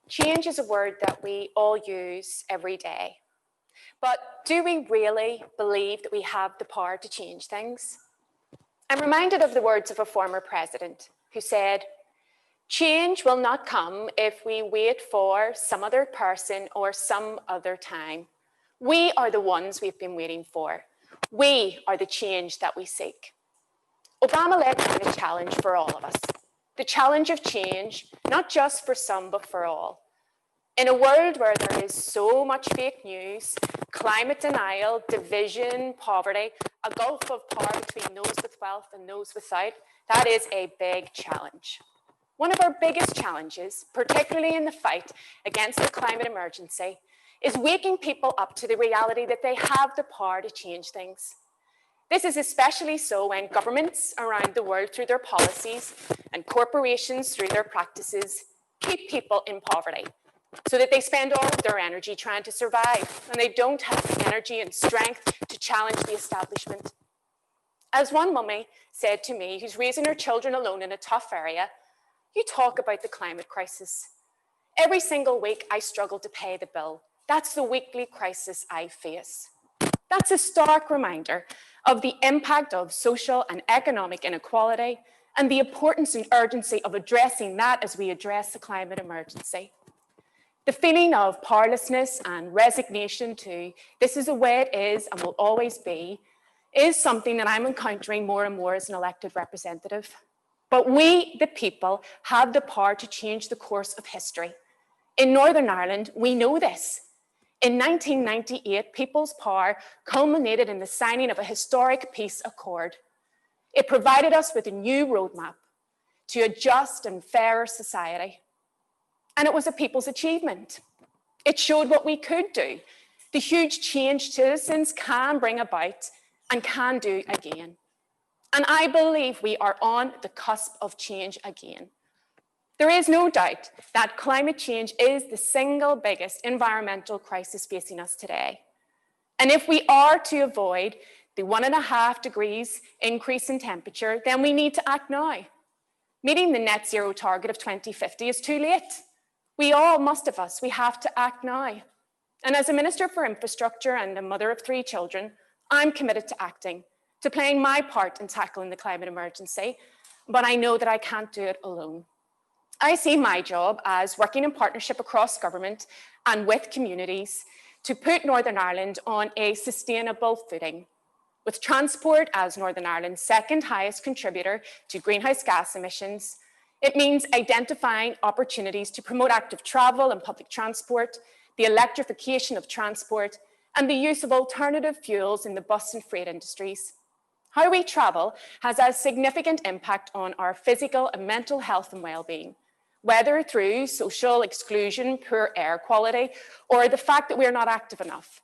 Change is a word that we all use every day. But do we really believe that we have the power to change things? I'm reminded of the words of a former president who said, "Change will not come if we wait for some other person or some other time. We are the ones we've been waiting for. We are the change that we seek." Obama led a challenge for all of us. The challenge of change, not just for some, but for all. In a world where there is so much fake news, climate denial, division, poverty, a gulf of power between those with wealth and those without, that is a big challenge. One of our biggest challenges, particularly in the fight against the climate emergency, is waking people up to the reality that they have the power to change things. This is especially so when governments around the world, through their policies, and corporations through their practices, keep people in poverty, so that they spend all of their energy trying to survive, and they don't have the energy and strength to challenge the establishment. As one mummy said to me, who's raising her children alone in a tough area, "You talk about the climate crisis. Every single week I struggle to pay the bill. That's the weekly crisis I face." That's a stark reminder of the impact of social and economic inequality and the importance and urgency of addressing that as we address the climate emergency. The feeling of powerlessness and resignation to this is the way it is and will always be is something that I'm encountering more and more as an elected representative. But we, the people, have the power to change the course of history. In Northern Ireland, we know this. In 1998, People's Power culminated in the signing of a historic peace accord. It provided us with a new roadmap to a just and fairer society. And it was a people's achievement. It showed what we could do, the huge change citizens can bring about and can do again. And I believe we are on the cusp of change again. There is no doubt that climate change is the single biggest environmental crisis facing us today. And if we are to avoid the 1.5 degrees increase in temperature, then we need to act now. Meeting the net zero target of 2050 is too late. We all, most of us, we have to act now. And as a Minister for Infrastructure and a mother of 3 children, I'm committed to acting, to playing my part in tackling the climate emergency, but I know that I can't do it alone. I see my job as working in partnership across government and with communities to put Northern Ireland on a sustainable footing, with transport as Northern Ireland's second highest contributor to greenhouse gas emissions. It means identifying opportunities to promote active travel and public transport, the electrification of transport, and the use of alternative fuels in the bus and freight industries. How we travel has a significant impact on our physical and mental health and well-being, whether through social exclusion, poor air quality, or the fact that we're not active enough.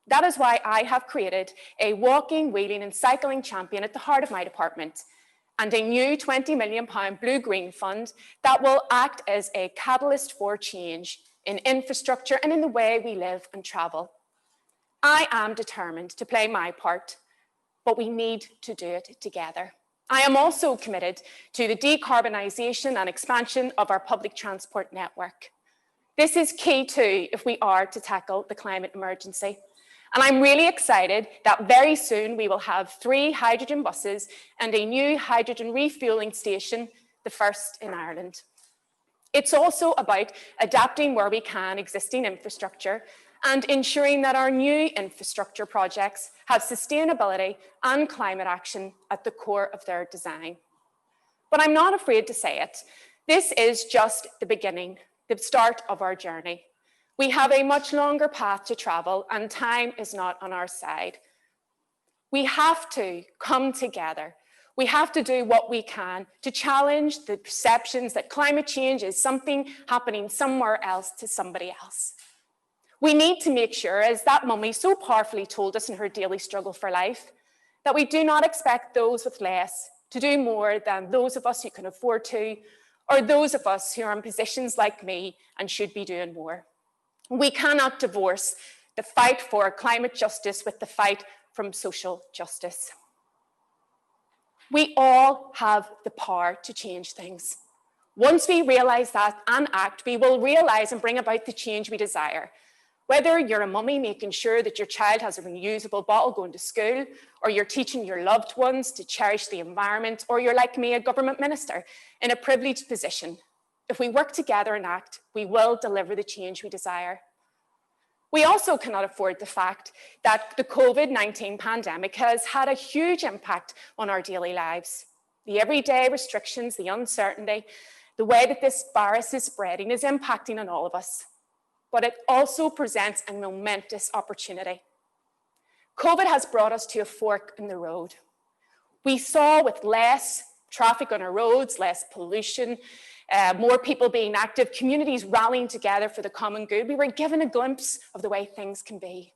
That is why I have created a walking, wheeling, and cycling champion at the heart of my department, and a new £20 million blue-green fund that will act as a catalyst for change in infrastructure and in the way we live and travel. I am determined to play my part, but we need to do it together. I am also committed to the decarbonisation and expansion of our public transport network. This is key too if we are to tackle the climate emergency. And I'm really excited that very soon we will have 3 hydrogen buses and a new hydrogen refuelling station, the first in Ireland. It's also about adapting where we can existing infrastructure and ensuring that our new infrastructure projects have sustainability and climate action at the core of their design. But I'm not afraid to say it. This is just the beginning, the start of our journey. We have a much longer path to travel, and time is not on our side. We have to come together. We have to do what we can to challenge the perceptions that climate change is something happening somewhere else to somebody else. We need to make sure, as that mummy so powerfully told us in her daily struggle for life, that we do not expect those with less to do more than those of us who can afford to, or those of us who are in positions like me and should be doing more. We cannot divorce the fight for climate justice with the fight from social justice. We all have the power to change things. Once we realize that and act, we will realize and bring about the change we desire. Whether you're a mummy making sure that your child has a reusable bottle going to school, or you're teaching your loved ones to cherish the environment, or you're like me, a government minister in a privileged position, if we work together and act, we will deliver the change we desire. We also cannot afford the fact that the COVID-19 pandemic has had a huge impact on our daily lives. The everyday restrictions, the uncertainty, the way that this virus is spreading is impacting on all of us. But it also presents a momentous opportunity. COVID has brought us to a fork in the road. We saw with less traffic on our roads, less pollution, more people being active, communities rallying together for the common good, we were given a glimpse of the way things can be.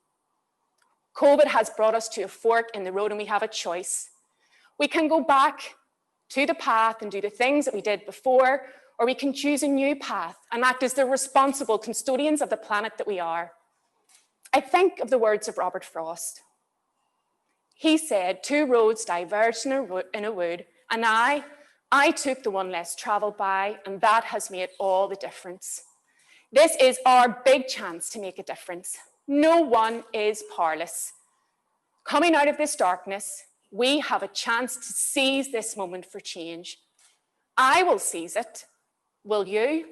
COVID has brought us to a fork in the road and we have a choice. We can go back to the path and do the things that we did before, or we can choose a new path and act as the responsible custodians of the planet that we are. I think of the words of Robert Frost. He said, 2 roads diverged in a wood, and I took the one less traveled by, and that has made all the difference. This is our big chance to make a difference. No one is powerless. Coming out of this darkness, we have a chance to seize this moment for change. I will seize it. Will you?